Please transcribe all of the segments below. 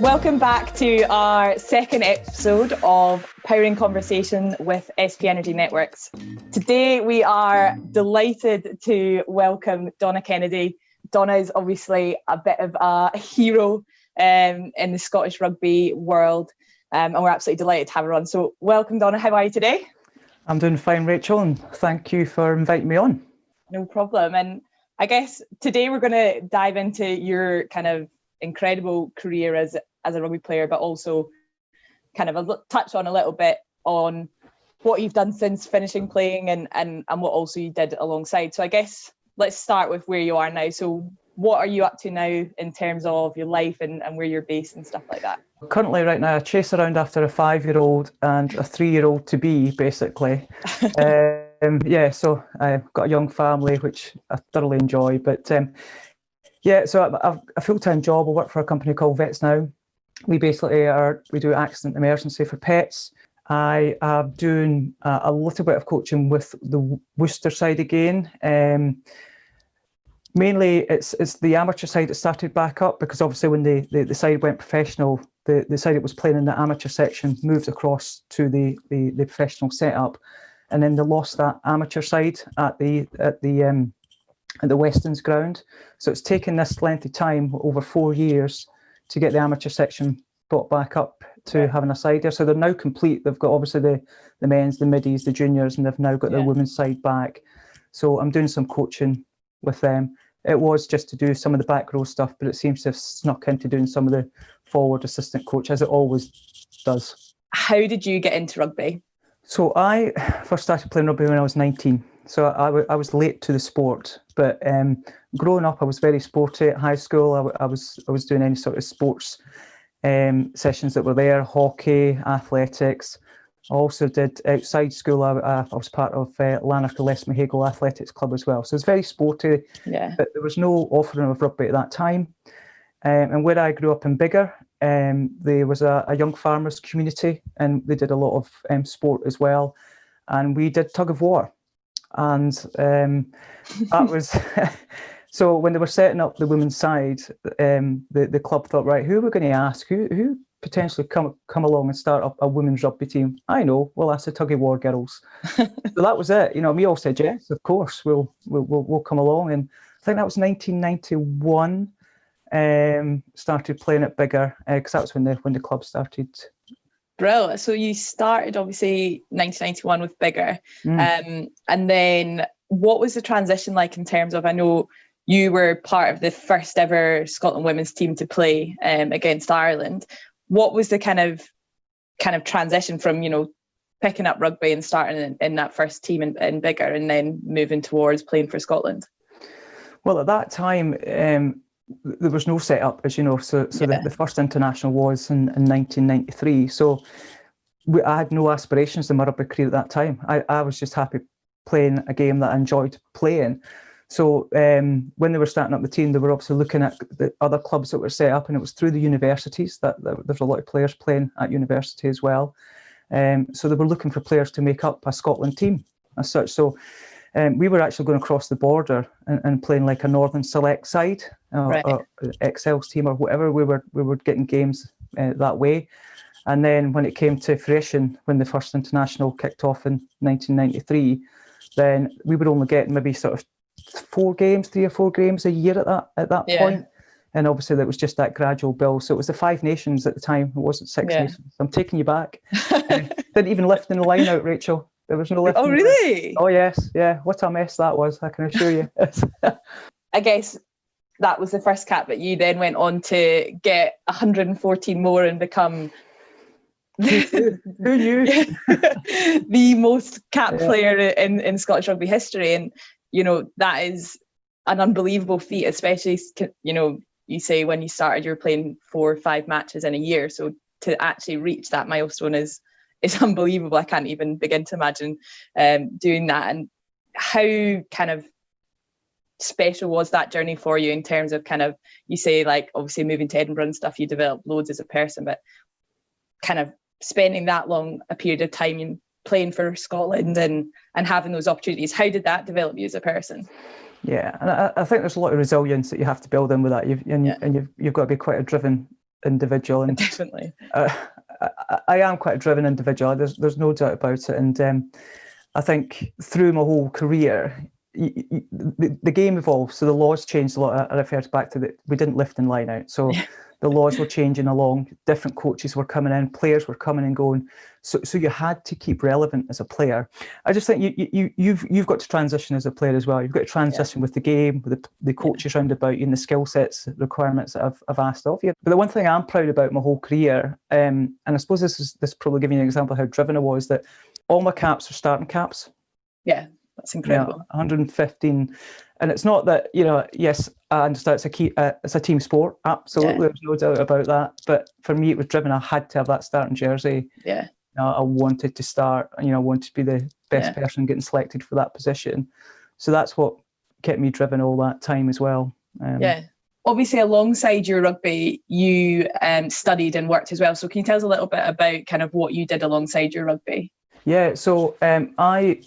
Welcome back to our second episode of Powering Conversation with SP Energy Networks. Today we are delighted to welcome Donna Kennedy. Donna is obviously a bit of a hero in the Scottish rugby world, and we're absolutely delighted to have her on. So welcome, Donna. How are you today? I'm doing fine, Rachel, and thank you for inviting me on. No problem. And I guess today we're going to dive into your kind of incredible career as a rugby player, but also kind of touch on a little bit on what you've done since finishing playing and what also you did alongside. So I guess let's start with where you are now. So what are you up to now in terms of your life and where you're based and stuff like that? Currently, right now, I chase around after a 5-year-old and a 3-year-old to be, basically. So I've got a young family, which I thoroughly enjoy. But so I've a full-time job. I work for a company called Vets Now. We do accident emergency for pets. I am doing a little bit of coaching with the Worcester side again. Mainly, it's the amateur side that started back up, because obviously when the side went professional, the side that was playing in the amateur section moved across to the professional setup, and then they lost that amateur side at the Westons ground. So it's taken this length of time, over 4 years, to get the amateur section brought back up to having a side there. So they're now complete. They've got obviously the men's, the middies, the juniors, and they've now got their women's side back. So I'm doing some coaching with them. It was just to do some of the back row stuff, but it seems to have snuck into doing some of the forward assistant coach, as it always does. How did you get into rugby? So I first started playing rugby when I was 19. So I was late to the sport, but growing up, I was very sporty. At high school, I was doing any sort of sports sessions that were there, hockey, athletics. I also did outside school. I was part of Lanark Lesmahegel Athletics Club as well. So it's very sporty, but there was no offering of rugby at that time. And where I grew up in Biggar, there was a young farmers community, and they did a lot of sport as well. And we did tug of war. And that was... So when they were setting up the women's side, the club thought, right, who are we going to ask? Who potentially come along and start up a women's rugby team? I know, we'll ask the tug of war girls. So that was it. We all said yes, of course, we'll come along. And I think that was 1991. Started playing at Biggar, because that was when the club started. Brilliant. So you started obviously 1991 with Biggar, and then what was the transition like in terms of, I know you were part of the first ever Scotland women's team to play against Ireland. What was the kind of transition from, picking up rugby and starting in that first team in Biggar and then moving towards playing for Scotland? Well, at that time, there was no setup, as you know. So the first international was in 1993. So I had no aspirations in my rugby career at that time. I was just happy playing a game that I enjoyed playing. So when they were starting up the team, they were obviously looking at the other clubs that were set up, and it was through the universities that there's a lot of players playing at university as well. So they were looking for players to make up a Scotland team as such. So we were actually going across the border and playing like a Northern Select side, or XL's team or whatever. We were getting games that way. And then when it came to fruition, when the first international kicked off in 1993, then we were only getting maybe sort of 3 or 4 games a year at that point. And obviously that was just that gradual build. So it was the 5 nations at the time. It wasn't 6 nations. I'm taking you back. Didn't even lift in the line out, Rachel. There was no lift. Oh, really? Oh, yes. Yeah. What a mess that was, I can assure you. I guess that was the first cap, but you then went on to get 114 more and become... Who knew? the most cap player in Scottish rugby history. And, that is an unbelievable feat, especially, you say when you started, you were playing 4 or 5 matches in a year. So to actually reach that milestone is unbelievable. I can't even begin to imagine doing that. And how kind of special was that journey for you in terms of kind of, you say, like, obviously moving to Edinburgh and stuff, you developed loads as a person, but kind of spending that long a period of time playing for Scotland and having those opportunities, how did that develop you as a person? Yeah, and I think there's a lot of resilience that you have to build in with that. You've got to be quite a driven individual, and Definitely. I am quite a driven individual. There's no doubt about it, and I think through my whole career, the game evolves, so the laws changed a lot. I referred back to that we didn't lift and line out, so the laws were changing along. Different coaches were coming in, players were coming and going, so you had to keep relevant as a player. I just think you've got to transition as a player as well. You've got to transition with the game, with the coaches round about you, and the skill sets, requirements that I've asked of you. But the one thing I'm proud about my whole career, and I suppose this probably giving you an example of how driven I was, that all my caps are starting caps. Yeah. That's incredible. 115, and it's not that, yes, I understand it's a team sport. Absolutely, there's no doubt about that. But for me, it was driven. I had to have that starting jersey. Yeah. I wanted to start. I wanted to be the best person getting selected for that position. So that's what kept me driven all that time as well. Obviously, alongside your rugby, you studied and worked as well. So can you tell us a little bit about kind of what you did alongside your rugby? Yeah. So I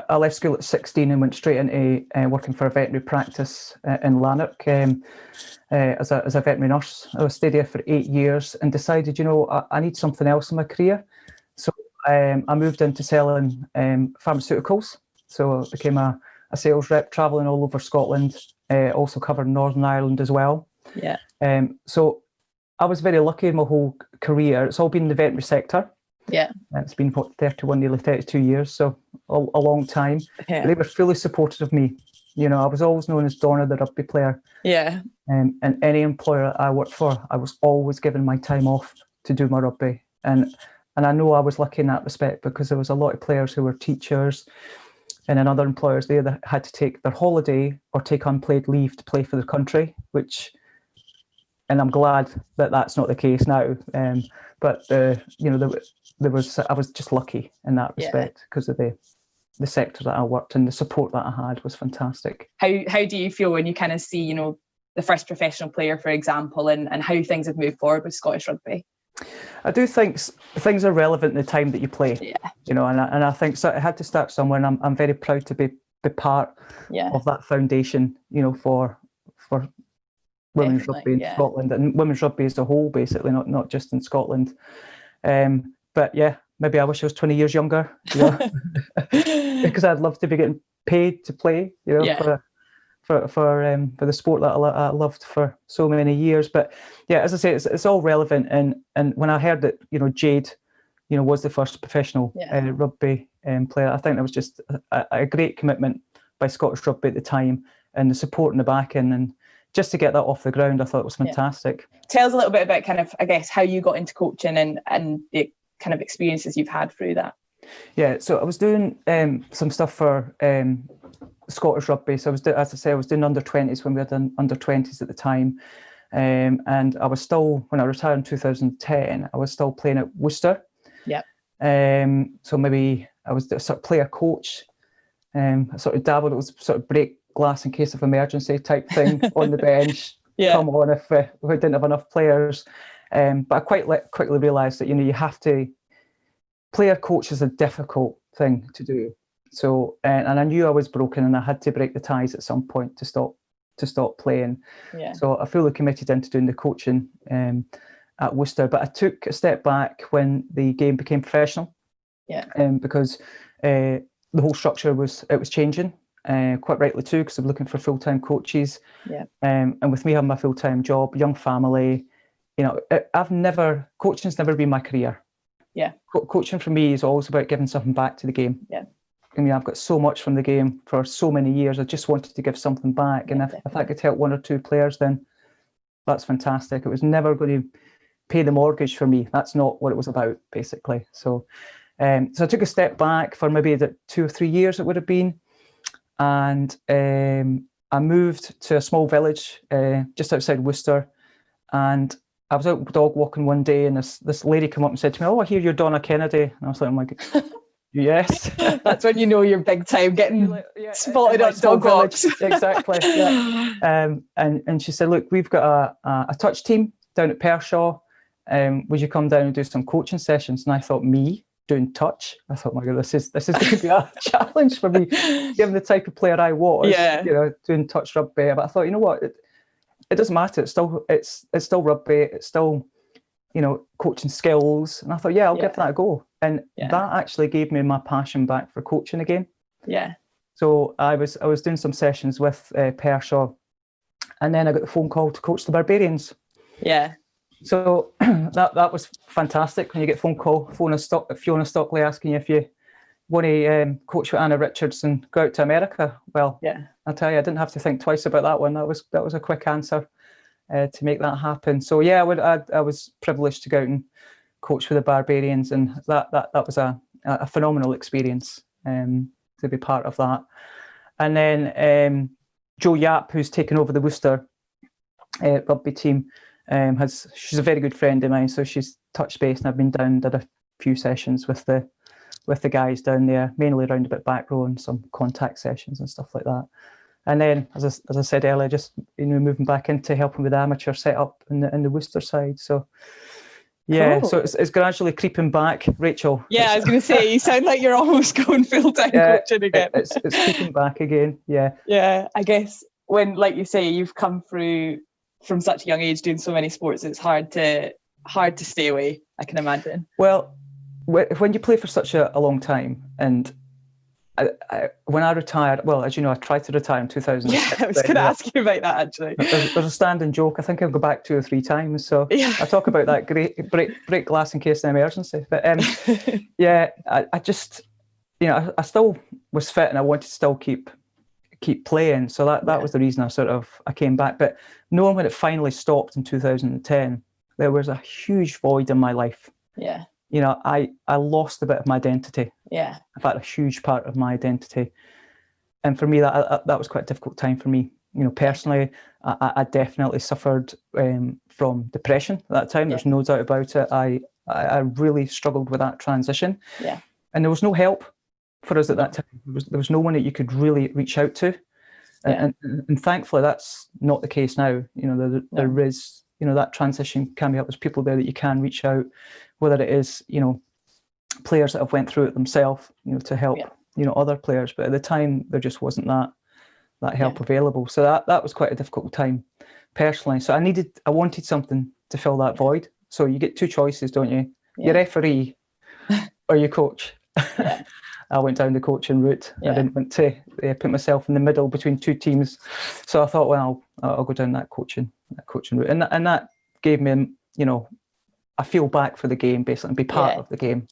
left school at 16 and went straight into working for a veterinary practice in Lanark as a veterinary nurse. I stayed there for 8 years and decided, I need something else in my career. So I moved into selling pharmaceuticals. So I became a sales rep, travelling all over Scotland, also covering Northern Ireland as well. Yeah. So I was very lucky in my whole career. It's all been in the veterinary sector. Yeah. It's been 31, nearly 32 years, so a long time. Yeah. They were fully supportive of me. I was always known as Donna, the rugby player. Yeah. And any employer I worked for, I was always given my time off to do my rugby. And I know I was lucky in that respect, because there was a lot of players who were teachers, and in other employers they had to take their holiday or take unpaid leave to play for their country, and I'm glad that that's not the case now. But I was just lucky in that respect, because of the sector that I worked in. The support that I had was fantastic. How do you feel when you kind of see, the first professional player, for example, and how things have moved forward with Scottish rugby? I do think things are relevant in the time that you play. Yeah. And I think so. It had to start somewhere, and I'm very proud to be part of that foundation. For women's rugby in Scotland, and women's rugby as a whole, basically, not just in Scotland. But yeah, maybe I wish I was 20 years younger, because I'd love to be getting paid to play, for the sport that I loved for so many years. But yeah, as I say, it's all relevant. And when I heard that, Jade, was the first professional rugby player, I think that was just a great commitment by Scottish Rugby at the time, and the support in the back end, and just to get that off the ground, I thought it was fantastic. Tell us a little bit about kind of, I guess, how you got into coaching and the kind of experiences you've had through that. Yeah, so I was doing some stuff for Scottish Rugby. So I was doing under-20s when we had under-20s at the time. And I was still, when I retired in 2010, I was still playing at Worcester. Yeah. So maybe I was a sort of player coach. I sort of dabbled. It was sort of break glass in case of emergency type thing on the bench. Come on if we didn't have enough players. But I quickly realised that, you have to, player coach is a difficult thing to do. So, and I knew I was broken, and I had to break the ties at some point to stop playing. Yeah. So I fully committed into doing the coaching at Worcester. But I took a step back when the game became professional. Yeah. Because the whole structure was changing. Quite rightly too, because I'm looking for full-time coaches. Yeah. And with me having my full-time job, young family, coaching's never been my career. Yeah. Coaching for me is always about giving something back to the game. Yeah. I've got so much from the game for so many years. I just wanted to give something back. And if I could help one or two players, then that's fantastic. It was never going to pay the mortgage for me. That's not what it was about, basically. So I took a step back for maybe 2 or 3 years, it would have been. And I moved to a small village just outside Worcester, and I was out dog walking one day, and this lady came up and said to me, "Oh, I hear you're Donna Kennedy." And I was like, "Oh my God." Yes. That's when you know you're big time, getting spotted on dog walks. Exactly. Yeah. And she said, "Look, we've got a touch team down at Pershaw. Would you come down and do some coaching sessions?" And I thought, me doing touch? I thought, my God, this is going to be a challenge for me, given the type of player I was. Yeah. Doing touch rugby. But I thought, you know what? it doesn't matter. It's still rugby. It's still, coaching skills. And I thought, I'll give that a go. And that actually gave me my passion back for coaching again. Yeah. So I was doing some sessions with Pershaw, and then I got the phone call to coach the Barbarians. Yeah. So that was fantastic when you get a phone call, Fiona Stockley asking you if you want to coach with Anna Richards and go out to America. Well, I'll tell you, I didn't have to think twice about that one. That was a quick answer to make that happen. So I was privileged to go out and coach with the Barbarians, and that was a phenomenal experience to be part of that. And then Jo Yap, who's taken over the Worcester rugby team, she's a very good friend of mine, so she's touched base, and I've been down, did a few sessions with the guys down there, mainly around a bit back row and some contact sessions and stuff like that. And then, as I said earlier, just moving back into helping with the amateur setup in the Worcester side. So cool. So it's gradually creeping back, Rachel. Yeah, I was going to say, you sound like you're almost going full-time coaching again. It's creeping back again. Yeah. Yeah, I guess when, like you say, you've come through from such a young age doing so many sports, it's hard to stay away, I can imagine. Well, when you play for such a long time, and when I retired, well, as you know, I tried to retire in 2006. Yeah, I was going to ask you about that, actually. There's a standing joke. I think I'll go back 2 or 3 times. So I talk about that great break glass in case of emergency. But I just, I still was fit, and I wanted to still keep playing. So that was the reason I came back. But knowing when it finally stopped in 2010, there was a huge void in my life. Yeah. I lost a bit of my identity. Yeah. In fact, a huge part of my identity. And for me, that was quite a difficult time for me. Personally, I definitely suffered from depression at that time. There's no doubt about it. I really struggled with that transition. Yeah. And there was no help for us at that time. There was no one that you could really reach out to. And thankfully, that's not the case now. There is, that transition can be helped. There's people there that you can reach out, whether it is, players that have went through it themselves, to help, other players. But at the time, there just wasn't that help available. So that was quite a difficult time personally. So I wanted something to fill that void. So you get 2 choices, don't you? Yeah. Your referee or your coach. Yeah. I went down the coaching route. Yeah. I didn't want to put myself in the middle between 2 teams. So I thought, well, I'll go down that coaching route. And that gave me, I feel back for the game, basically, and be part of the game.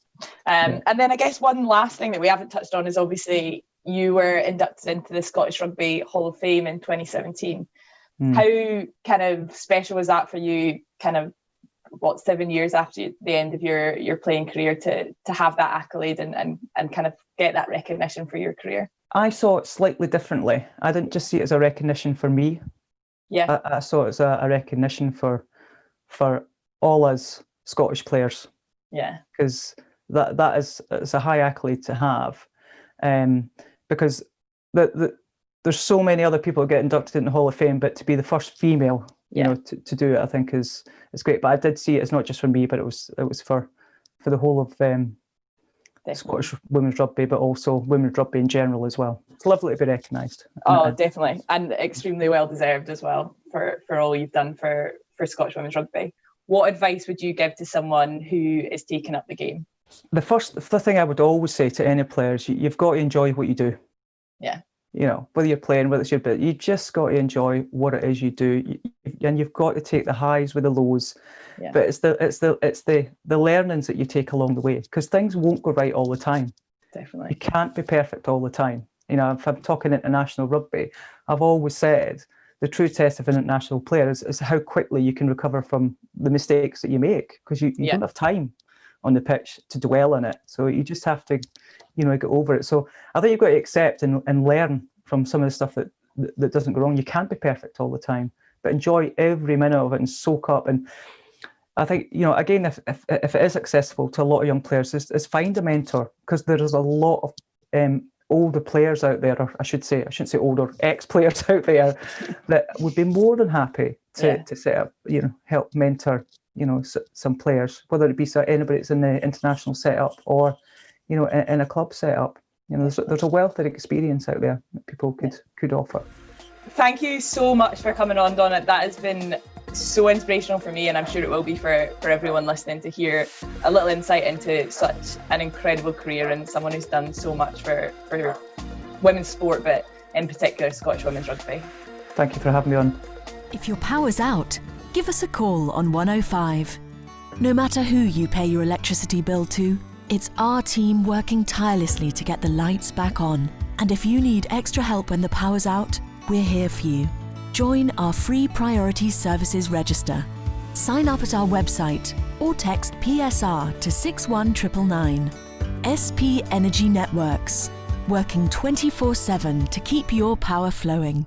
And then I guess one last thing that we haven't touched on is obviously you were inducted into the Scottish Rugby Hall of Fame in 2017. How kind of special was that for you, kind of 7 years after the end of your playing career to have that accolade and kind of get that recognition for your career? I saw it slightly differently. I didn't just see it as a recognition for me. Yeah. I saw it as a recognition for all us Scottish players. Yeah. Because that is a high accolade to have. Because there's so many other people who get inducted in the Hall of Fame, but to be the first female, to do it, I think is great. But I did see it as not just for me, but it was for the whole of Scottish women's rugby, but also women's rugby in general as well. It's lovely to be recognised. Oh, definitely, and extremely well deserved as well for all you've done for Scottish women's rugby. What advice would you give to someone who is taking up the game? The thing I would always say to any players, you've got to enjoy what you do. Yeah. Whether you're playing, whether it's your bit, you just got to enjoy what it is you do, and you've got to take the highs with the lows. Yeah. But it's the learnings that you take along the way, because things won't go right all the time. Definitely, you can't be perfect all the time. If I'm talking international rugby, I've always said the true test of an international player is how quickly you can recover from the mistakes that you make, because you don't have time on the pitch to dwell on it. So you just have to, get over it. So I think you've got to accept and learn from some of the stuff that doesn't go wrong. You can't be perfect all the time, but enjoy every minute of it and soak up. And I think, again, if it is accessible to a lot of young players, is find a mentor, because there is a lot of older players out there, or I shouldn't say older, ex-players out there that would be more than happy to set up, help mentor, some players, whether it be anybody that's in the international setup or, in a club setup. There's a wealth of experience out there that people could offer. thank you so much for coming on, Donna. That has been so inspirational for me, and I'm sure it will be for everyone listening to hear a little insight into such an incredible career and someone who's done so much for women's sport, but in particular Scottish women's rugby. Thank you for having me on. If your power's out, give us a call on 105. No matter who you pay your electricity bill to, it's our team working tirelessly to get the lights back on. And if you need extra help when the power's out, we're here for you. Join our free Priority Services register. Sign up at our website or text PSR to 61999. SP Energy Networks, working 24/7 to keep your power flowing.